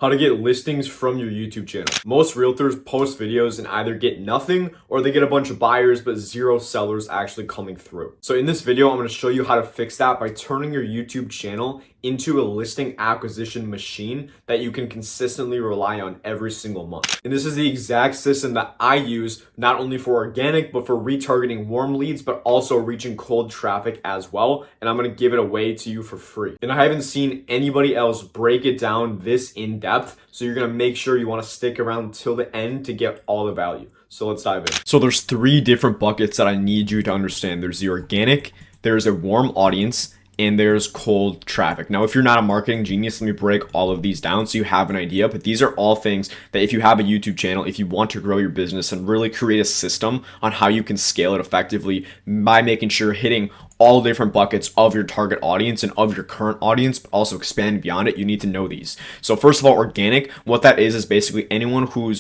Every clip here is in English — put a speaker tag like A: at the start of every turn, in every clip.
A: How to get listings from your YouTube channel. Most realtors post videos and either get nothing or they get a bunch of buyers but zero sellers actually coming through. So in this video, I'm going to show you how to fix that by turning your YouTube channel into a listing acquisition machine that you can consistently rely on every single month. And this is the exact system that I use not only for organic, but for retargeting warm leads, but also reaching cold traffic as well. And I'm going to give it away to you for free. And I haven't seen anybody else break it down this in depth. So you're going to make sure you want to stick around till the end to get all the value. So let's dive in. So there's three different buckets that I need you to understand. There's the organic, there's a warm audience, and there's cold traffic. Now, if you're not a marketing genius, let me break all of these down so you have an idea. But these are all things that if you have a YouTube channel, if you want to grow your business and really create a system on how you can scale it effectively by making sure you're hitting all different buckets of your target audience and of your current audience, but also expand beyond it, you need to know these. So first of all, organic, what that is basically anyone who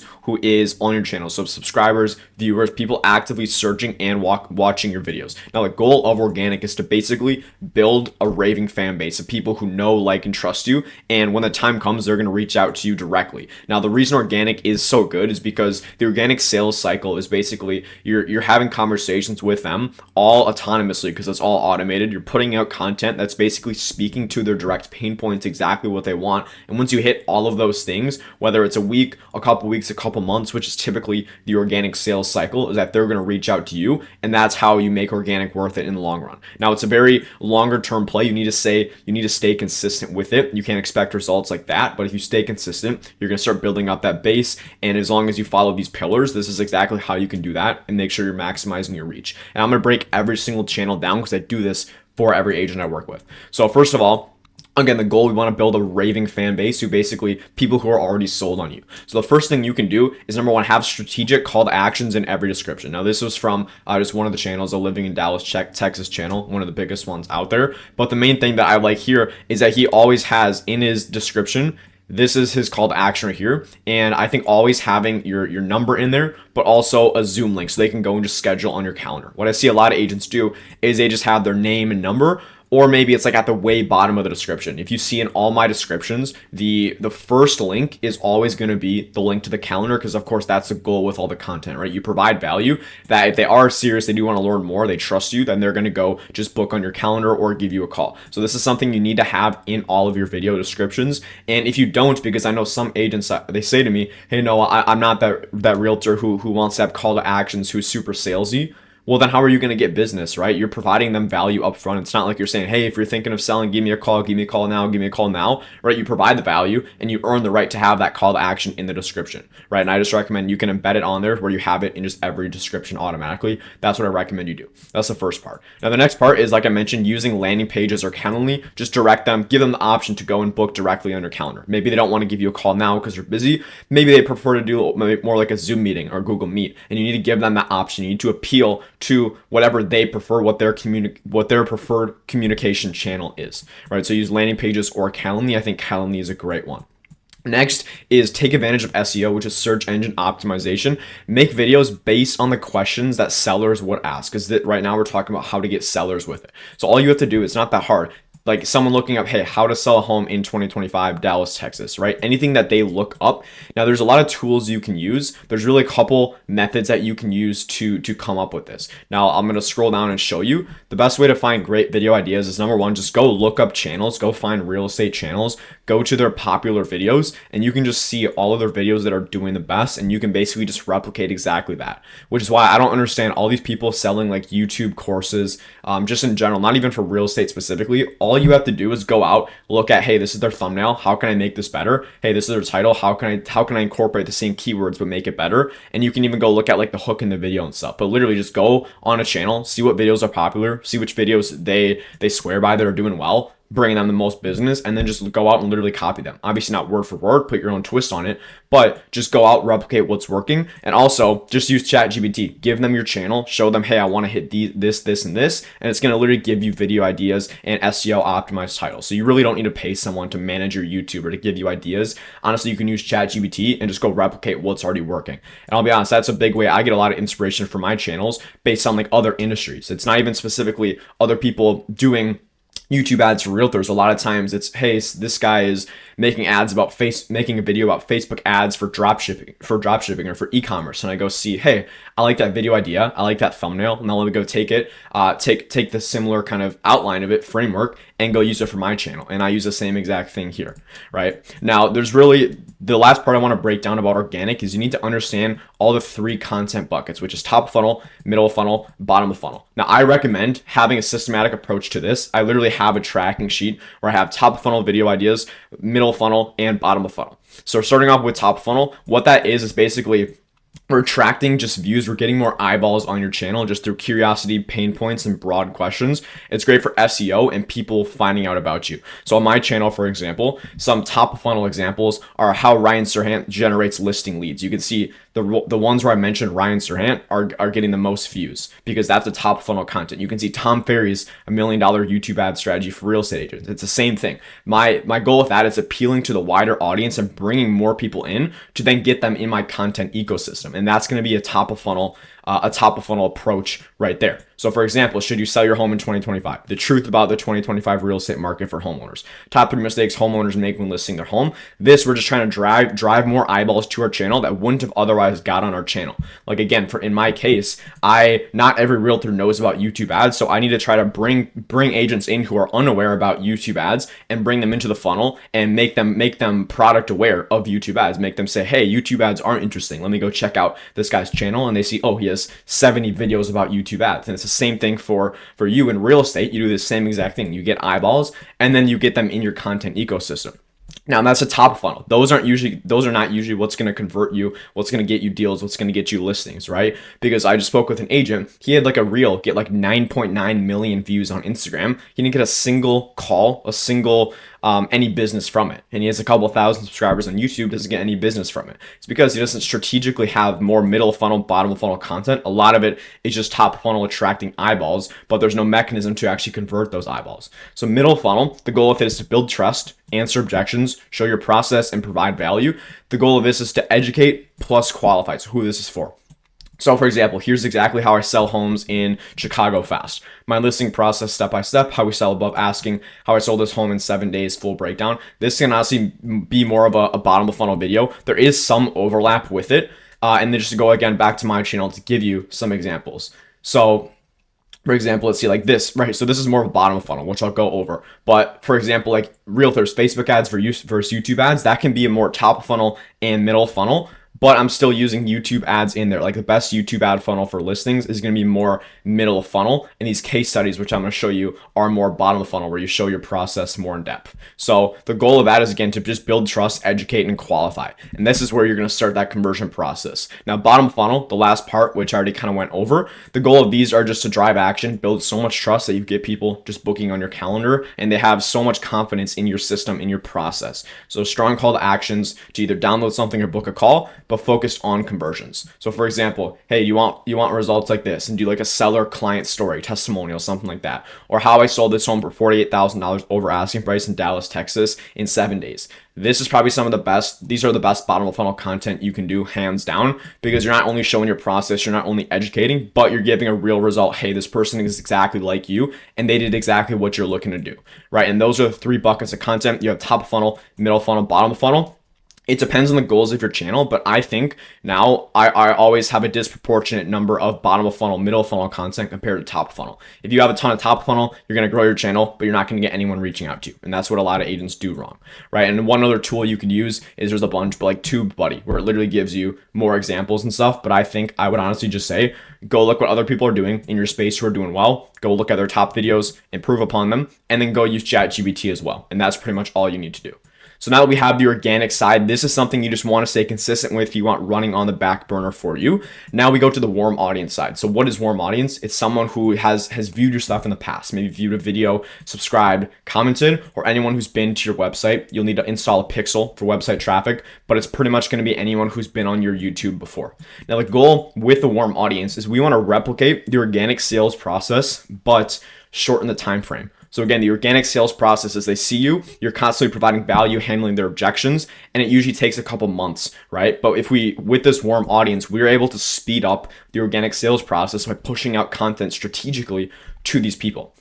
A: is on your channel. So subscribers, viewers, people actively searching and watching your videos. Now, the goal of organic is to basically build a raving fan base of people who know, like, and trust you. And when the time comes, they're going to reach out to you directly. Now, the reason organic is so good is because the organic sales cycle is basically you're having conversations with them all autonomously because it's all automated. You're putting out content that's basically speaking to their direct pain points, exactly what they want. And once you hit all of those things, whether it's a week, a couple weeks, a couple months, which is typically the organic sales cycle, is that they're going to reach out to you. And that's how you make organic worth it in the long run. Now, it's a very longer term play. You need to stay consistent with it. You can't expect results like that, but if you stay consistent, you're going to start building up that base. And as long as you follow these pillars, this is exactly how you can do that and make sure you're maximizing your reach. And I'm going to break every single channel down because I do this for every agent I work with. So first of all, again, the goal, we want to build a raving fan base who basically people who are already sold on you. So the first thing you can do is, number one, have strategic call to actions in every description. Now, this was from just one of the channels, a Living in Dallas, Texas channel, one of the biggest ones out there. But the main thing that I like here is that he always has in his description, this is his call to action right here. And I think always having your number in there, but also a Zoom link so they can go and just schedule on your calendar. What I see a lot of agents do is they just have their name and number, or maybe it's like at the way bottom of the description. If you see in all my descriptions, the first link is always going to be the link to the calendar, because of course that's the goal with all the content, right? You provide value that if they are serious, they do want to learn more, they trust you, then they're going to go just book on your calendar or give you a call. So this is something you need to have in all of your video descriptions. And if you don't, because I know some agents, they say to me, hey, Noah, I'm not that realtor who wants to have call to actions, who's super salesy. Well, then how are you going to get business, right? You're providing them value up front. It's not like you're saying, hey, if you're thinking of selling, give me a call now, right? You provide the value and you earn the right to have that call to action in the description, right? And I just recommend you can embed it on there where you have it in just every description automatically. That's what I recommend you do. That's the first part. Now, the next part is, like I mentioned, using landing pages or Calendly. Just direct them, give them the option to go and book directly on your calendar. Maybe they don't want to give you a call now because you're busy. Maybe they prefer to do more like a Zoom meeting or Google Meet, and you need to give them that option. You need to appeal to whatever they prefer, what their preferred communication channel is, right? So use landing pages or Calendly. I think Calendly is a great one. Next is take advantage of SEO, which is search engine optimization. Make videos based on the questions that sellers would ask, because right now we're talking about how to get sellers with it. So all you have to do, it's not that hard. Like someone looking up, hey, how to sell a home in 2025, Dallas, Texas, right? Anything that they look up. Now, there's a lot of tools you can use. There's really a couple methods that you can use to come up with this. Now, I'm going to scroll down and show you. The best way to find great video ideas is, number one, just go look up channels, go find real estate channels, go to their popular videos, and you can just see all of their videos that are doing the best, and you can basically just replicate exactly that, which is why I don't understand all these people selling like YouTube courses, just in general, not even for real estate specifically. All you have to do is go out, look at, hey, this is their thumbnail. How can I make this better? Hey, this is their title. How can I incorporate the same keywords but make it better? And you can even go look at like the hook in the video and stuff. But literally just go on a channel, see what videos are popular, see which videos they swear by that are doing well, bringing them the most business, and then just go out and literally copy them. Obviously not word for word, put your own twist on it, but just go out, replicate what's working. And also just use ChatGPT. Give them your channel, show them, hey, I want to hit this, and this, and it's going to literally give you video ideas and SEO optimized titles. So you really don't need to pay someone to manage your YouTube or to give you ideas. Honestly, you can use ChatGPT and just go replicate what's already working. And I'll be honest, that's a big way I get a lot of inspiration for my channels based on like other industries. It's not even specifically other people doing YouTube ads for realtors, a lot of times it's, hey, this guy is making making a video about Facebook ads for drop shipping or for e-commerce. And I go see, hey, I like that video idea. I like that thumbnail. Now let me go take it, take the similar kind of outline of it, framework, and go use it for my channel. And I use the same exact thing here, right? Now there's really, the last part I want to break down about organic is you need to understand all the 3 content buckets, which is top of funnel, middle of funnel, bottom of funnel. Now I recommend having a systematic approach to this. I literally have a tracking sheet where I have top of funnel video ideas, middle of funnel, and bottom of funnel. So starting off with top of funnel, what that is basically we're attracting just views. We're getting more eyeballs on your channel just through curiosity, pain points, and broad questions. It's great for SEO and people finding out about you. So on my channel, for example, some top of funnel examples are how Ryan Serhant generates listing leads. You can see the ones where I mentioned Ryan Serhant are getting the most views because that's the top of funnel content. You can see Tom Ferry's $1 million YouTube ad strategy for real estate agents. It's the same thing. My goal with that is appealing to the wider audience and bringing more people in to then get them in my content ecosystem. And that's going to be a top of funnel approach right there. So for example, should you sell your home in 2025? The truth about the 2025 real estate market for homeowners. Top 3 mistakes homeowners make when listing their home. We're just trying to drive more eyeballs to our channel that wouldn't have otherwise got on our channel. Like again, in my case, not every realtor knows about YouTube ads, so I need to try to bring agents in who are unaware about YouTube ads and bring them into the funnel and make them product aware of YouTube ads. Make them say, hey, YouTube ads aren't interesting. Let me go check out this guy's channel, and they see, oh, he has 70 videos about YouTube ads. And it's the same thing for you in real estate. You do the same exact thing. You get eyeballs and then you get them in your content ecosystem. Now that's a top of funnel. Those are not usually what's going to convert you, what's going to get you deals, what's going to get you listings, right? Because I just spoke with an agent. He had like a reel get like 9.9 million views on Instagram. He didn't get a single call, any business from it. And he has a couple thousand subscribers on YouTube, doesn't get any business from it. It's because he doesn't strategically have more middle funnel, bottom funnel content. A lot of it is just top funnel attracting eyeballs, but there's no mechanism to actually convert those eyeballs. So middle funnel, the goal of it is to build trust, answer objections, show your process, and provide value. The goal of this is to educate plus qualify. So who this is for. So for example, here's exactly how I sell homes in Chicago fast. My listing process step by step, how we sell above asking, how I sold this home in 7 days, full breakdown. This can honestly be more of a bottom of funnel video. There is some overlap with it. And then just to go again back to my channel to give you some examples. So for example, let's see like this, right? So this is more of a bottom of funnel, which I'll go over. But for example, like realtors, Facebook ads versus YouTube ads, that can be a more top of funnel and middle funnel. But I'm still using YouTube ads in there. Like the best YouTube ad funnel for listings is going to be more middle of funnel. And these case studies, which I'm going to show you, are more bottom of funnel where you show your process more in depth. So the goal of that is again to just build trust, educate, and qualify. And this is where you're going to start that conversion process. Now bottom of funnel, the last part, which I already kind of went over, the goal of these are just to drive action, build so much trust that you get people just booking on your calendar and they have so much confidence in your system, in your process. So strong call to actions to either download something or book a call, but focused on conversions. So for example, hey, you want results like this and do like a seller client story, testimonial, something like that. Or how I sold this home for $48,000 over asking price in Dallas, Texas in 7 days. This is probably some of the best. These are the best bottom of funnel content you can do hands down because you're not only showing your process, you're not only educating, but you're giving a real result. Hey, this person is exactly like you and they did exactly what you're looking to do, right? And those are the 3 buckets of content. You have top of funnel, middle funnel, bottom of funnel. It depends on the goals of your channel, but I think now I always have a disproportionate number of bottom of funnel, middle funnel content compared to top of funnel. If you have a ton of top of funnel, you're going to grow your channel, but you're not going to get anyone reaching out to you. And that's what a lot of agents do wrong, right? And one other tool you could use is there's a bunch, but like TubeBuddy, where it literally gives you more examples and stuff. But I think I would honestly just say, go look what other people are doing in your space who are doing well. Go look at their top videos, improve upon them, and then go use ChatGPT as well. And that's pretty much all you need to do. So now that we have the organic side, this is something you just want to stay consistent with if you want running on the back burner for you. Now we go to the warm audience side. So what is warm audience? It's someone who has viewed your stuff in the past, maybe viewed a video, subscribed, commented, or anyone who's been to your website. You'll need to install a pixel for website traffic, but it's pretty much going to be anyone who's been on your YouTube before. Now the goal with the warm audience is we want to replicate the organic sales process, but shorten the time frame. So again, the organic sales process is they see you, you're constantly providing value, handling their objections, and it usually takes a couple months, right? But with this warm audience, we're able to speed up the organic sales process by pushing out content strategically to these people.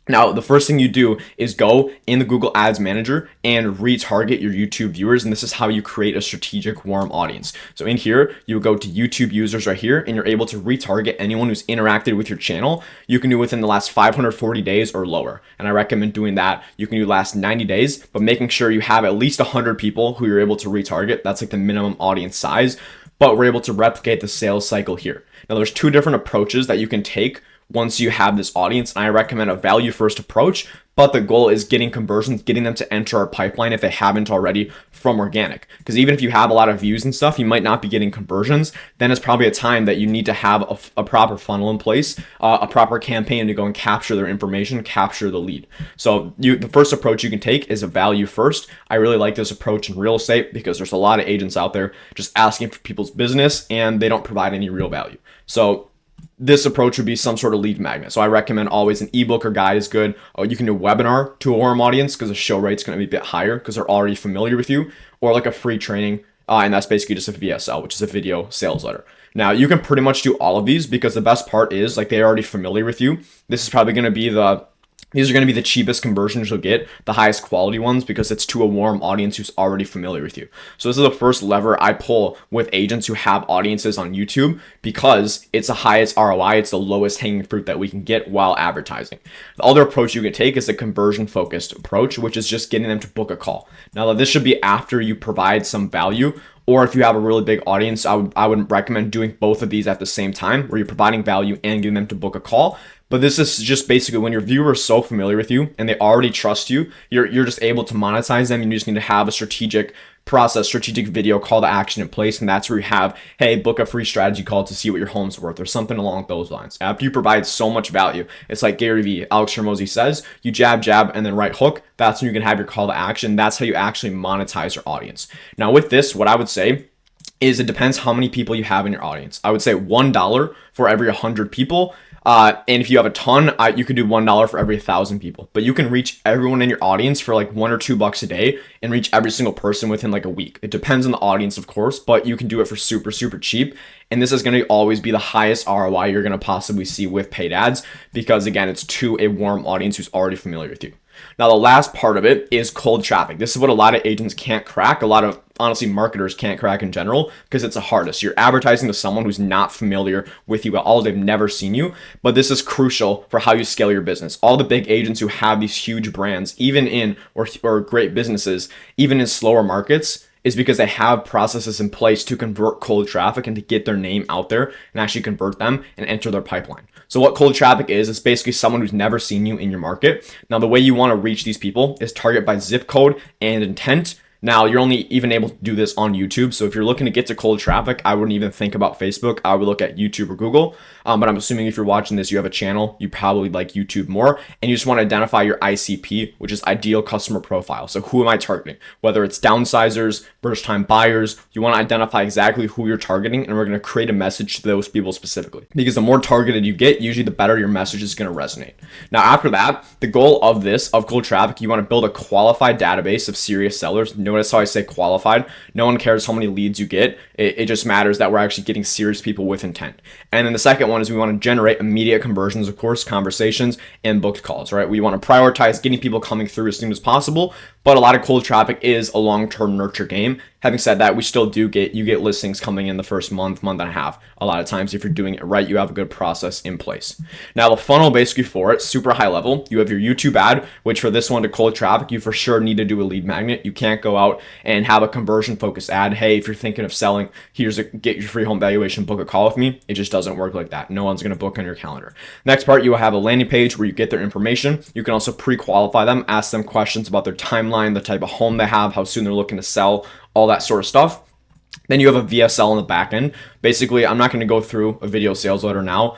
A: Now, the first thing you do is go in the Google Ads Manager and retarget your YouTube viewers. And this is how you create a strategic warm audience. So in here, you go to YouTube users right here, and you're able to retarget anyone who's interacted with your channel. You can do within the last 540 days or lower. And I recommend doing that. You can do last 90 days, but making sure you have at least 100 people who you're able to retarget. That's like the minimum audience size, but we're able to replicate the sales cycle here. Now, there's two different approaches that you can take once you have this audience, and I recommend a value first approach, but the goal is getting conversions, getting them to enter our pipeline if they haven't already from organic. Because even if you have a lot of views and stuff, you might not be getting conversions. Then it's probably a time that you need to have a proper funnel in place, a proper campaign to go and capture their information, capture the lead. So the first approach you can take is a value first. I really like this approach in real estate because there's a lot of agents out there just asking for people's business and they don't provide any real value. So this approach would be some sort of lead magnet. So I recommend always an ebook or guide is good. You can do a webinar to a warm audience because the show rate's going to be a bit higher because they're already familiar with you, or like a free training. And that's basically just a VSL, which is a video sales letter. Now you can pretty much do all of these because the best part is like they're already familiar with you. This is probably going to be these are going to be the cheapest conversions you'll get, the highest quality ones, because it's to a warm audience who's already familiar with you. So this is the first lever I pull with agents who have audiences on YouTube because it's the highest ROI. It's the lowest hanging fruit that we can get while advertising. The other approach you can take is a conversion focused approach, which is just getting them to book a call. Now this should be after you provide some value, or if you have a really big audience, I would recommend doing both of these at the same time where you're providing value and getting them to book a call. But this is just basically when your viewer is so familiar with you and they already trust you, you're just able to monetize them. And you just need to have a strategic process, strategic video call to action in place. And that's where you have, hey, book a free strategy call to see what your home's worth or something along those lines. After you provide so much value, it's like Gary Vee, Alex Hormozi says, you jab, and then right hook. That's when you can have your call to action. That's how you actually monetize your audience. Now with this, what I would say is it depends how many people you have in your audience. I would say $1 for every 100 people. And if you have a ton, you could do $1 for every 1,000 people, but you can reach everyone in your audience for like $1 or $2 a day and reach every single person within like a week. It depends on the audience, of course, but you can do it for super, super cheap. And this is going to always be the highest ROI you're going to possibly see with paid ads because again, it's to a warm audience who's already familiar with you. Now, the last part of it is cold traffic. This is what a lot of agents can't crack. A lot of, honestly, marketers can't crack in general because it's the hardest. You're advertising to someone who's not familiar with you at all. They've never seen you, but this is crucial for how you scale your business. All the big agents who have these huge brands, even in, or great businesses, even in slower markets, is because they have processes in place to convert cold traffic and to get their name out there and actually convert them and enter their pipeline. So what cold traffic is, it's basically someone who's never seen you in your market. Now, the way you want to reach these people is target by zip code and intent. Now, you're only even able to do this on YouTube. So if you're looking to get to cold traffic, I wouldn't even think about Facebook. I would look at YouTube or Google. But I'm assuming if you're watching this, you have a channel, you probably like YouTube more, and you just want to identify your ICP, which is ideal customer profile. So who am I targeting? Whether it's downsizers, first-time buyers, you want to identify exactly who you're targeting, and we're going to create a message to those people specifically. Because the more targeted you get, usually the better your message is going to resonate. Now, after that, the goal of cold traffic, you want to build a qualified database of serious sellers. Notice how I say qualified. No one cares how many leads you get. It just matters that we're actually getting serious people with intent. And then the second one is we want to generate immediate conversions, of course, conversations and booked calls, right? We want to prioritize getting people coming through as soon as possible, but a lot of cold traffic is a long-term nurture game. Having said that, we still do get listings coming in the first month and a half. A lot of times, if you're doing it right, you have a good process in place. Now, the funnel basically for it, super high level. You have your YouTube ad, which for this one to cold traffic, you for sure need to do a lead magnet. You can't go out and have a conversion focused ad. Hey, if you're thinking of selling, get your free home valuation, book a call with me. It just doesn't work like that. No one's going to book on your calendar. Next part, you will have a landing page where you get their information. You can also pre-qualify them, ask them questions about their timeline, the type of home they have, how soon they're looking to sell, all that sort of stuff. Then you have a VSL on the back end. Basically, I'm not going to go through a video sales letter now.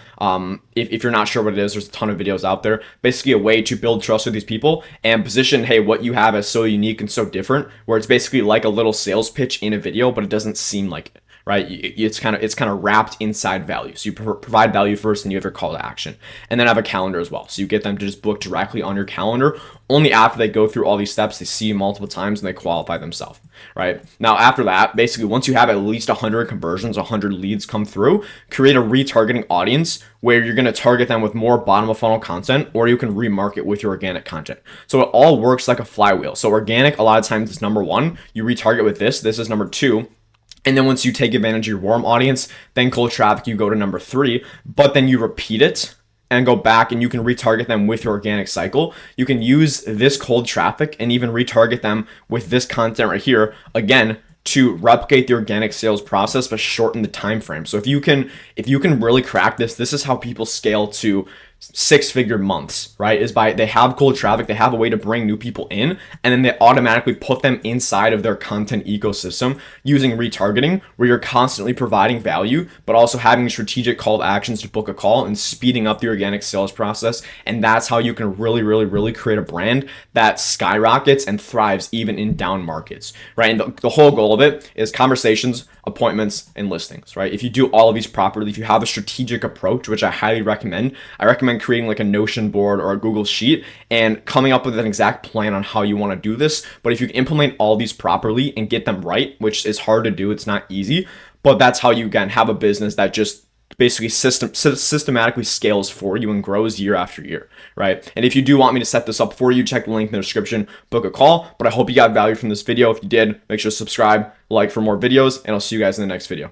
A: If you're not sure what it is, there's a ton of videos out there. Basically, a way to build trust with these people and position, hey, what you have is so unique and so different, where it's basically like a little sales pitch in a video, but it doesn't seem like it.
B: right? It's kind of wrapped inside value. So you provide value first, and you have your call to action, and then have a calendar as well. So you get them to just book directly on your calendar. Only after they go through all these steps, they see you multiple times and they qualify themselves, right? Now, after that, basically, once you have at least 100 conversions, 100 leads come through, create a retargeting audience where you're going to target them with more bottom of funnel content, or you can remarket with your organic content. So it all works like a flywheel. So organic, a lot of times, is number one. You retarget with this. This is number two. And then once you take advantage of your warm audience, then cold traffic, you go to number three, but then you repeat it and go back and you can retarget them with your organic cycle. You can use this cold traffic and even retarget them with this content right here, again, to replicate the organic sales process but shorten the time frame. So if you can really crack this is how people scale to 6-figure months, right? Is by they have cold traffic, they have a way to bring new people in, and then they automatically put them inside of their content ecosystem using retargeting, where you're constantly providing value, but also having strategic call to actions to book a call and speeding up the organic sales process. And that's how you can really create a brand that skyrockets and thrives even in down markets, right? And the whole goal of it is conversations, appointments, and listings, right? If you do all of these properly, if you have a strategic approach, which I highly recommend, I recommend creating like a Notion board or a Google Sheet and coming up with an exact plan on how you want to do this. But if you can implement all these properly and get them right, which is hard to do, it's not easy, but that's how you again have a business that just basically systematically scales for you and grows year after year, right? And if you do want me to set this up for you, check the link in the description, book a call. But I hope you got value from this video. If you did, make sure to subscribe, like for more videos, and I'll see you guys in the next video.